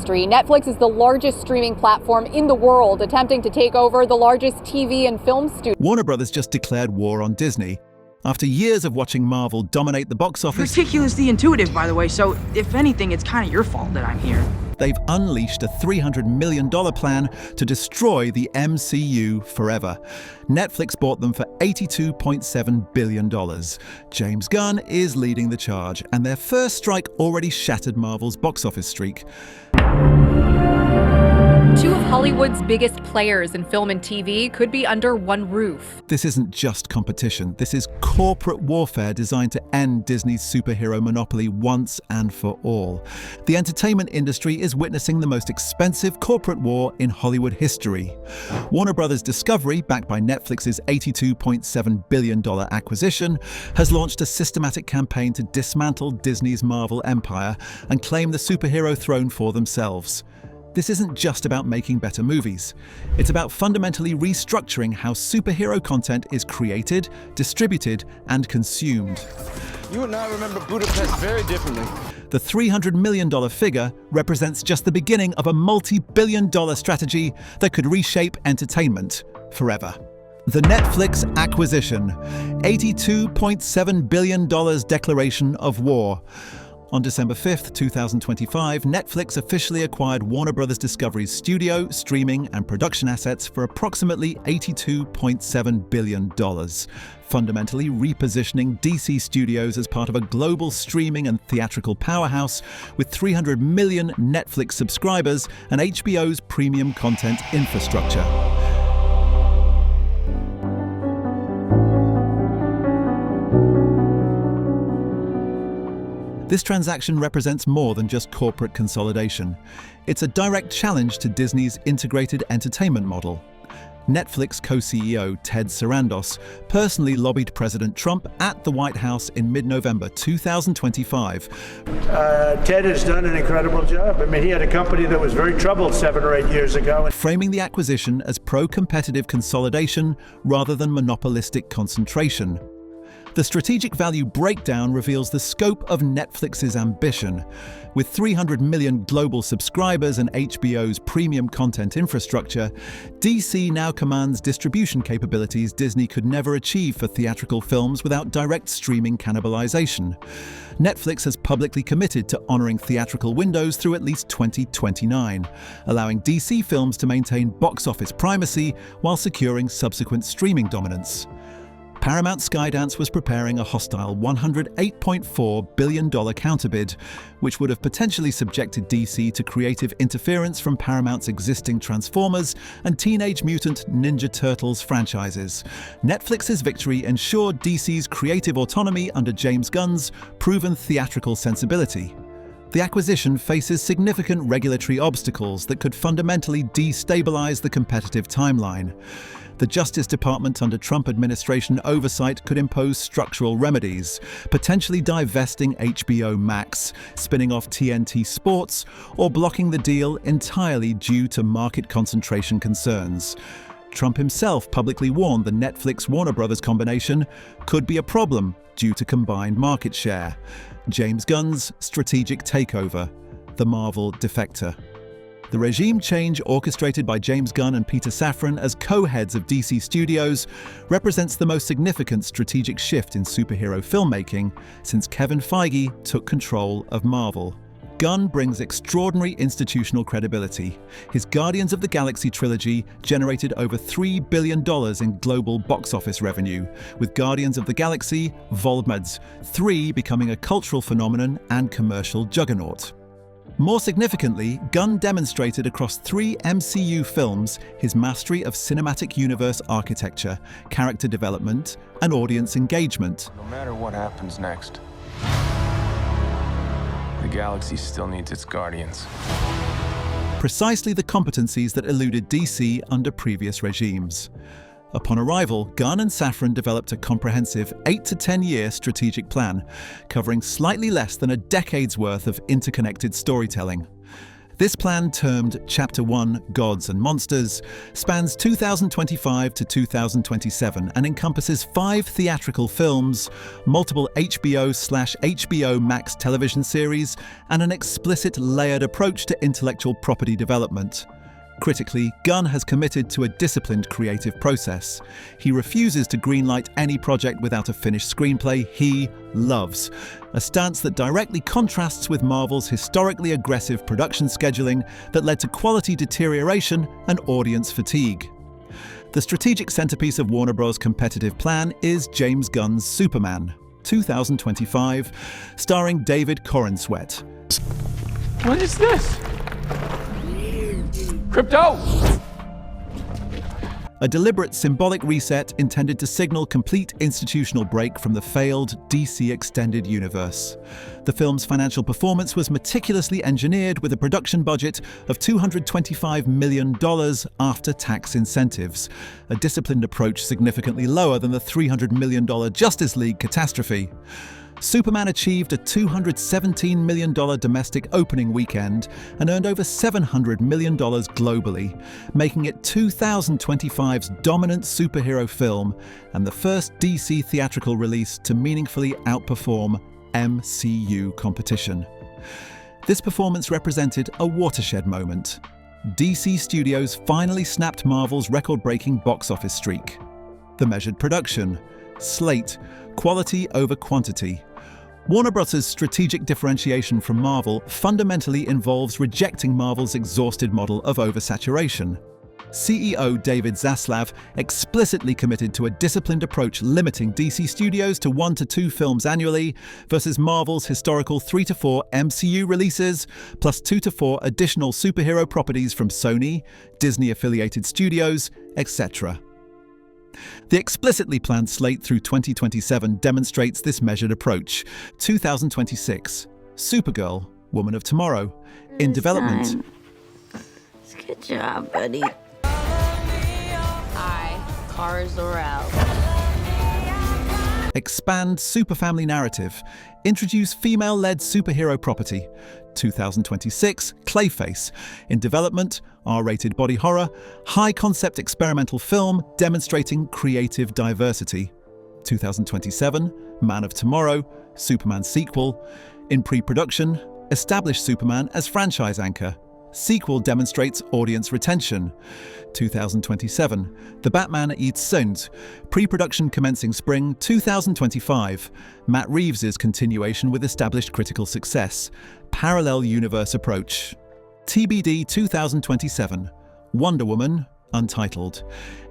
industry. Netflix is the largest streaming platform in the world, attempting to take over the largest TV and film studio. Warner Brothers just declared war on Disney. After years of watching Marvel dominate the box office, ridiculously intuitive, by the way, so if anything, it's kind of your fault that I'm here. They've unleashed a $300 million plan to destroy the MCU forever. Netflix bought them for $82.7 billion. James Gunn is leading the charge, and their first strike already shattered Marvel's box office streak. Two of Hollywood's biggest players in film and TV could be under one roof. This isn't just competition. This is corporate warfare designed to end Disney's superhero monopoly once and for all. The entertainment industry is witnessing the most expensive corporate war in Hollywood history. Warner Brothers Discovery, backed by Netflix's $82.7 billion acquisition, has launched a systematic campaign to dismantle Disney's Marvel empire and claim the superhero throne for themselves. This isn't just about making better movies. It's about fundamentally restructuring how superhero content is created, distributed, and consumed. You and I remember Budapest very differently. The $300 million figure represents just the beginning of a multi-billion-dollar strategy that could reshape entertainment forever. The Netflix acquisition, $82.7 billion declaration of war. On December 5th, 2025, Netflix officially acquired Warner Brothers Discovery's studio, streaming, and production assets for approximately $82.7 billion, fundamentally repositioning DC Studios as part of a global streaming and theatrical powerhouse with 300 million Netflix subscribers and HBO's premium content infrastructure. This transaction represents more than just corporate consolidation. It's a direct challenge to Disney's integrated entertainment model. Netflix co-CEO Ted Sarandos personally lobbied President Trump at the White House in mid-November 2025. Ted has done an incredible job. I mean, he had a company that was very troubled 7 or 8 years ago. Framing the acquisition as pro-competitive consolidation rather than monopolistic concentration. The strategic value breakdown reveals the scope of Netflix's ambition. With 300 million global subscribers and HBO's premium content infrastructure, DC now commands distribution capabilities Disney could never achieve for theatrical films without direct streaming cannibalization. Netflix has publicly committed to honoring theatrical windows through at least 2029, allowing DC films to maintain box office primacy while securing subsequent streaming dominance. Paramount Skydance was preparing a hostile $108.4 billion counterbid, which would have potentially subjected DC to creative interference from Paramount's existing Transformers and Teenage Mutant Ninja Turtles franchises. Netflix's victory ensured DC's creative autonomy under James Gunn's proven theatrical sensibility. The acquisition faces significant regulatory obstacles that could fundamentally destabilize the competitive timeline. The Justice Department under Trump administration oversight could impose structural remedies, potentially divesting HBO Max, spinning off TNT Sports, or blocking the deal entirely due to market concentration concerns. Trump himself publicly warned the Netflix-Warner Brothers combination could be a problem due to combined market share. James Gunn's strategic takeover, the Marvel defector. The regime change orchestrated by James Gunn and Peter Safran as co-heads of DC Studios represents the most significant strategic shift in superhero filmmaking since Kevin Feige took control of Marvel. Gunn brings extraordinary institutional credibility. His Guardians of the Galaxy trilogy generated over $3 billion in global box office revenue, with Guardians of the Galaxy Volumes 3 becoming a cultural phenomenon and commercial juggernaut. More significantly, Gunn demonstrated across 3 MCU films his mastery of cinematic universe architecture, character development, and audience engagement. No matter what happens next, the galaxy still needs its guardians. Precisely the competencies that eluded DC under previous regimes. Upon arrival, Gunn and Safran developed a comprehensive 8 to 10-year strategic plan, covering slightly less than a decade's worth of interconnected storytelling. This plan, termed Chapter 1 Gods and Monsters, spans 2025 to 2027 and encompasses 5 theatrical films, multiple HBO/HBO Max television series, and an explicit layered approach to intellectual property development. Critically, Gunn has committed to a disciplined creative process. He refuses to greenlight any project without a finished screenplay he loves, a stance that directly contrasts with Marvel's historically aggressive production scheduling that led to quality deterioration and audience fatigue. The strategic centerpiece of Warner Bros.' competitive plan is James Gunn's Superman, 2025, starring David Corenswet. What is this? Crypto! A deliberate symbolic reset intended to signal complete institutional break from the failed DC Extended Universe. The film's financial performance was meticulously engineered with a production budget of $225 million after tax incentives, a disciplined approach significantly lower than the $300 million Justice League catastrophe. Superman achieved a $217 million domestic opening weekend and earned over $700 million globally, making it 2025's dominant superhero film and the first DC theatrical release to meaningfully outperform MCU competition. This performance represented a watershed moment. DC Studios finally snapped Marvel's record-breaking box office streak. The measured production, slate, quality over quantity. Warner Bros.' strategic differentiation from Marvel fundamentally involves rejecting Marvel's exhausted model of oversaturation. CEO David Zaslav explicitly committed to a disciplined approach limiting DC Studios to 1 to 2 films annually versus Marvel's historical 3 to 4 MCU releases, plus 2 to 4 additional superhero properties from Sony, Disney-affiliated studios, etc. The explicitly planned slate through 2027 demonstrates this measured approach. 2026, Supergirl, Woman of Tomorrow, in development. Good job, buddy. Hi, cars are out. Expand superfamily narrative. Introduce female-led superhero property. 2026, Clayface. In development, R-rated body horror, high-concept experimental film demonstrating creative diversity. 2027, Man of Tomorrow, Superman sequel. In pre-production, establish Superman as franchise anchor. Sequel demonstrates audience retention. 2027, The Batman Eats Sound. Pre-production commencing spring 2025. Matt Reeves' continuation with established critical success. Parallel universe approach. TBD 2027, Wonder Woman, Untitled.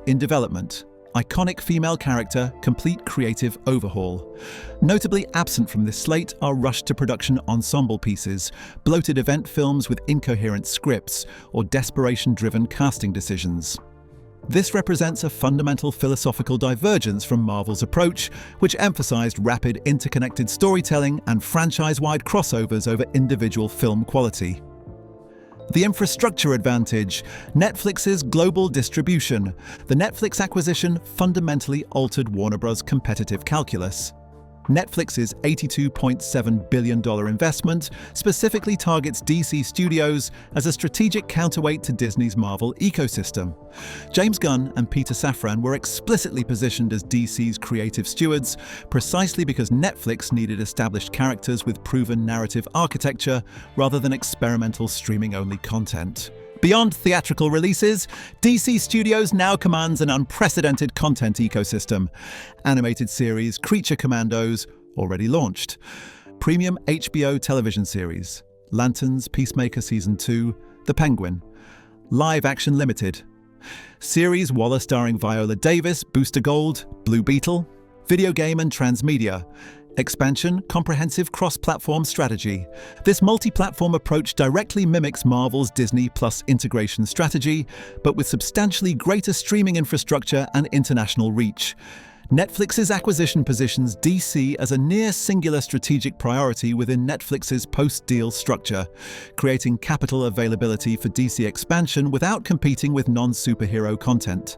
In development. Iconic female character, complete creative overhaul. Notably absent from this slate are rushed-to-production ensemble pieces, bloated event films with incoherent scripts, or desperation-driven casting decisions. This represents a fundamental philosophical divergence from Marvel's approach, which emphasized rapid interconnected storytelling and franchise-wide crossovers over individual film quality. The infrastructure advantage, Netflix's global distribution. The Netflix acquisition fundamentally altered Warner Bros.' competitive calculus. Netflix's $82.7 billion investment specifically targets DC Studios as a strategic counterweight to Disney's Marvel ecosystem. James Gunn and Peter Safran were explicitly positioned as DC's creative stewards, precisely because Netflix needed established characters with proven narrative architecture rather than experimental streaming-only content. Beyond theatrical releases, DC Studios now commands an unprecedented content ecosystem. Animated series Creature Commandos, already launched. Premium HBO television series, Lanterns, Peacemaker Season 2, The Penguin. Live Action Limited. Series Waller starring Viola Davis, Booster Gold, Blue Beetle. Video game and transmedia. Expansion, comprehensive cross-platform strategy. This multi-platform approach directly mimics Marvel's Disney Plus integration strategy, but with substantially greater streaming infrastructure and international reach. Netflix's acquisition positions DC as a near-singular strategic priority within Netflix's post-deal structure, creating capital availability for DC expansion without competing with non-superhero content.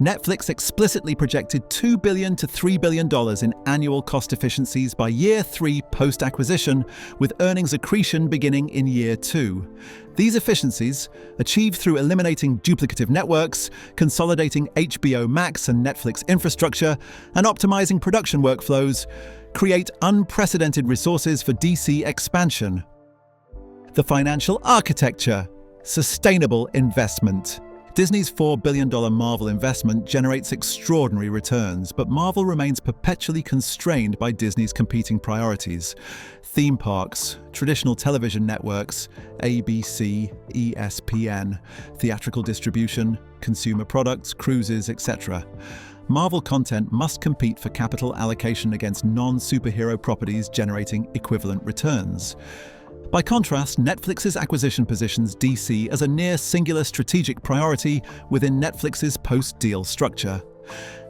Netflix explicitly projected $2 billion to $3 billion in annual cost efficiencies by year 3 post-acquisition, with earnings accretion beginning in year 2. These efficiencies, achieved through eliminating duplicative networks, consolidating HBO Max and Netflix infrastructure, and optimizing production workflows, create unprecedented resources for DC expansion. The financial architecture: sustainable investment. Disney's $4 billion Marvel investment generates extraordinary returns, but Marvel remains perpetually constrained by Disney's competing priorities: theme parks, traditional television networks, ABC, ESPN, theatrical distribution, consumer products, cruises, etc. Marvel content must compete for capital allocation against non-superhero properties generating equivalent returns. By contrast, Netflix's acquisition positions DC as a near singular strategic priority within Netflix's post-deal structure.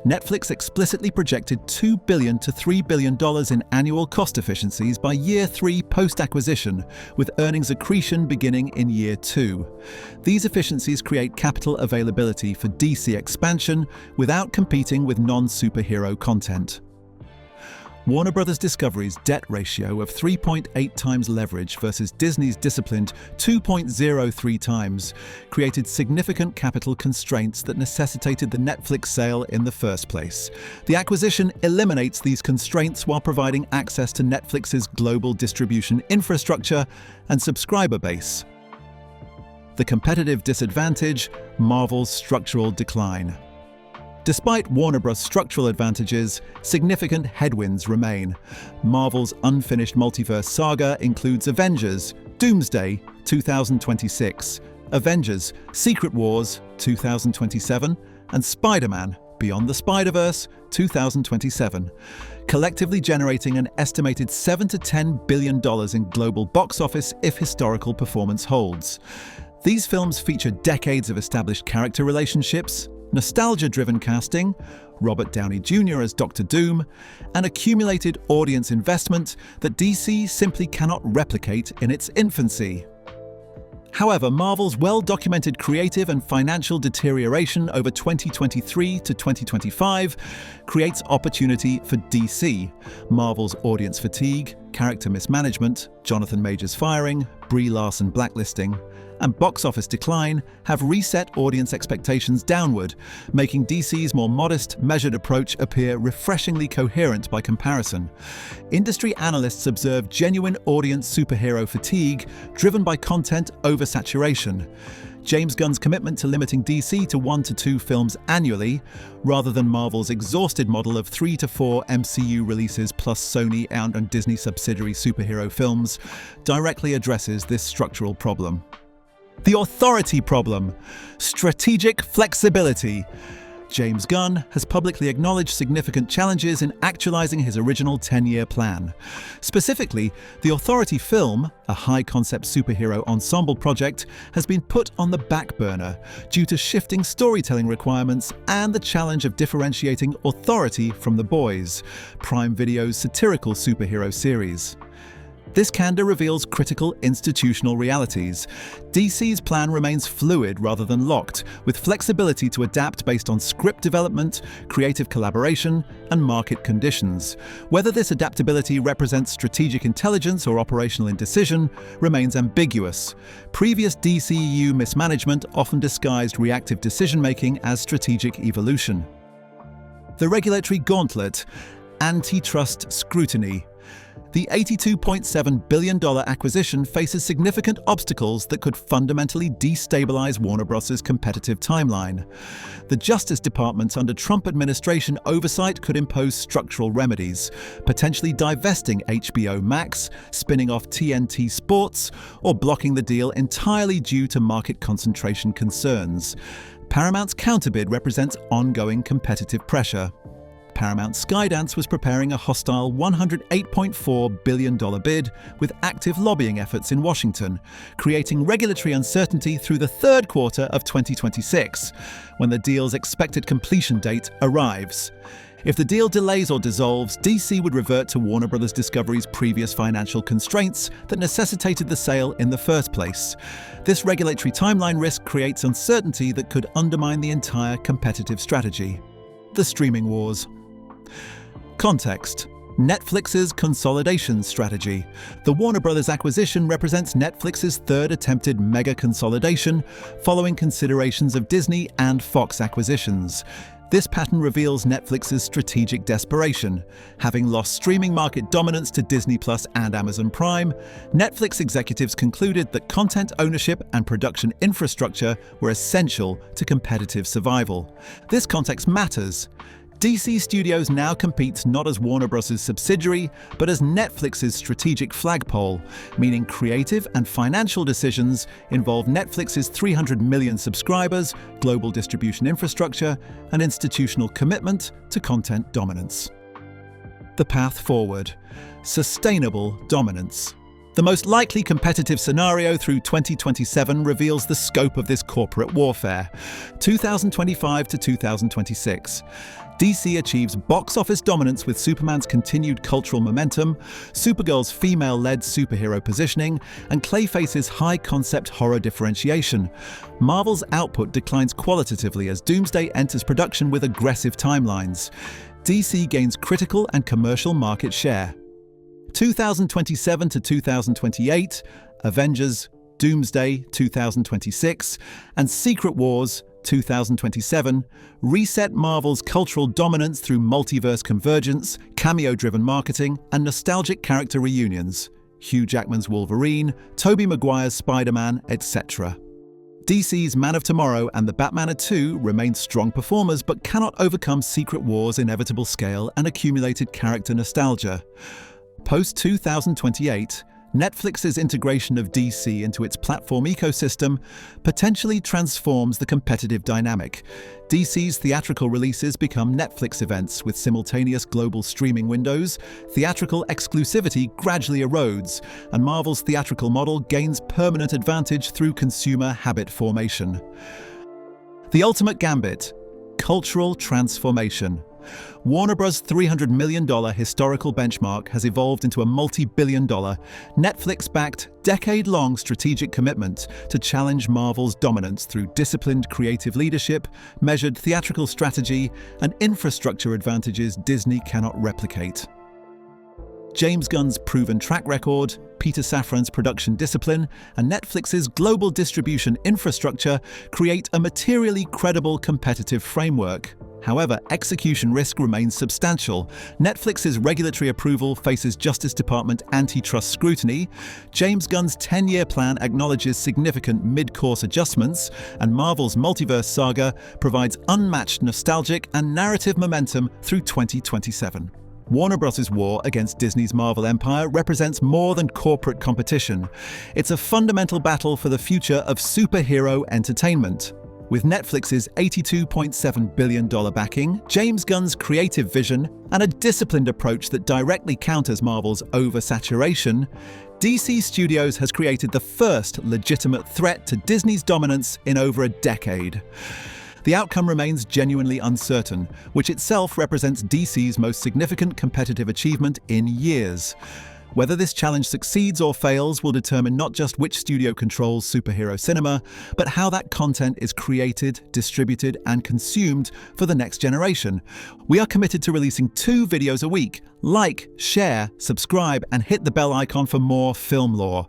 Netflix explicitly projected $2 billion to $3 billion in annual cost efficiencies by year 3 post-acquisition, with earnings accretion beginning in year 2. These efficiencies create capital availability for DC expansion without competing with non-superhero content. Warner Bros. Discovery's debt ratio of 3.8 times leverage versus Disney's disciplined 2.03 times created significant capital constraints that necessitated the Netflix sale in the first place. The acquisition eliminates these constraints while providing access to Netflix's global distribution infrastructure and subscriber base. The competitive disadvantage: Marvel's structural decline. Despite Warner Bros.' structural advantages, significant headwinds remain. Marvel's unfinished multiverse saga includes Avengers: Doomsday 2026, Avengers: Secret Wars 2027, and Spider-Man: Beyond the Spider-Verse 2027, collectively generating an estimated $7 to $10 billion in global box office if historical performance holds. These films feature decades of established character relationships, nostalgia-driven casting, Robert Downey Jr. as Dr. Doom, and accumulated audience investment that DC simply cannot replicate in its infancy. However, Marvel's well-documented creative and financial deterioration over 2023 to 2025 creates opportunity for DC. Marvel's audience fatigue, character mismanagement, Jonathan Majors firing, Brie Larson blacklisting, and box office decline have reset audience expectations downward, making DC's more modest, measured approach appear refreshingly coherent by comparison. Industry analysts observe genuine audience superhero fatigue driven by content oversaturation. James Gunn's commitment to limiting DC to 1 to 2 films annually, rather than Marvel's exhausted model of 3 to 4 MCU releases plus Sony and Disney subsidiary superhero films, directly addresses this structural problem. The authority problem: strategic flexibility. James Gunn has publicly acknowledged significant challenges in actualizing his original 10-year plan. Specifically, the Authority film, a high-concept superhero ensemble project, has been put on the back burner due to shifting storytelling requirements and the challenge of differentiating Authority from The Boys, Prime Video's satirical superhero series. This candor reveals critical institutional realities. DC's plan remains fluid rather than locked, with flexibility to adapt based on script development, creative collaboration, and market conditions. Whether this adaptability represents strategic intelligence or operational indecision remains ambiguous. Previous DCEU mismanagement often disguised reactive decision-making as strategic evolution. The regulatory gauntlet: antitrust scrutiny. The $82.7 billion acquisition faces significant obstacles that could fundamentally destabilize Warner Bros.' competitive timeline. The Justice Department under Trump administration oversight could impose structural remedies, potentially divesting HBO Max, spinning off TNT Sports, or blocking the deal entirely due to market concentration concerns. Paramount's counterbid represents ongoing competitive pressure. Paramount Skydance was preparing a hostile $108.4 billion bid with active lobbying efforts in Washington, creating regulatory uncertainty through the third quarter of 2026, when the deal's expected completion date arrives. If the deal delays or dissolves, DC would revert to Warner Bros. Discovery's previous financial constraints that necessitated the sale in the first place. This regulatory timeline risk creates uncertainty that could undermine the entire competitive strategy. The streaming wars. Context. Netflix's consolidation strategy. The Warner Bros. Acquisition represents Netflix's third attempted mega consolidation, following considerations of Disney and Fox acquisitions. This pattern reveals Netflix's strategic desperation. Having lost streaming market dominance to Disney Plus and Amazon Prime, Netflix executives concluded that content ownership and production infrastructure were essential to competitive survival. This context matters. DC Studios now competes not as Warner Bros.' subsidiary, but as Netflix's strategic flagpole, meaning creative and financial decisions involve Netflix's 300 million subscribers, global distribution infrastructure, and institutional commitment to content dominance. The path forward. Sustainable dominance. The most likely competitive scenario through 2027 reveals the scope of this corporate warfare. 2025 to 2026. DC achieves box office dominance with Superman's continued cultural momentum, Supergirl's female-led superhero positioning, and Clayface's high-concept horror differentiation. Marvel's output declines qualitatively as Doomsday enters production with aggressive timelines. DC gains critical and commercial market share. 2027 to 2028, Avengers, Doomsday 2026, and Secret Wars 2027 reset Marvel's cultural dominance through multiverse convergence, cameo-driven marketing, and nostalgic character reunions. Hugh Jackman's Wolverine, Tobey Maguire's Spider-Man, etc. DC's Man of Tomorrow and The Batman 2 remain strong performers but cannot overcome Secret Wars' inevitable scale and accumulated character nostalgia. Post-2028, Netflix's integration of DC into its platform ecosystem potentially transforms the competitive dynamic. DC's theatrical releases become Netflix events with simultaneous global streaming windows, theatrical exclusivity gradually erodes, and Marvel's theatrical model gains permanent advantage through consumer habit formation. The ultimate gambit: cultural transformation. Warner Bros.' $300 million historical benchmark has evolved into a multi-billion-dollar, Netflix-backed, decade-long strategic commitment to challenge Marvel's dominance through disciplined creative leadership, measured theatrical strategy, and infrastructure advantages Disney cannot replicate. James Gunn's proven track record, Peter Safran's production discipline, and Netflix's global distribution infrastructure create a materially credible competitive framework. However, execution risk remains substantial. Netflix's regulatory approval faces Justice Department antitrust scrutiny, James Gunn's 10-year plan acknowledges significant mid-course adjustments, and Marvel's multiverse saga provides unmatched nostalgic and narrative momentum through 2027. Warner Bros.' war against Disney's Marvel empire represents more than corporate competition. It's a fundamental battle for the future of superhero entertainment. With Netflix's $82.7 billion backing, James Gunn's creative vision, and a disciplined approach that directly counters Marvel's oversaturation, DC Studios has created the first legitimate threat to Disney's dominance in over a decade. The outcome remains genuinely uncertain, which itself represents DC's most significant competitive achievement in years. Whether this challenge succeeds or fails will determine not just which studio controls superhero cinema, but how that content is created, distributed, and consumed for the next generation. We are committed to releasing 2 videos a week. Like, share, subscribe, and hit the bell icon for more film lore.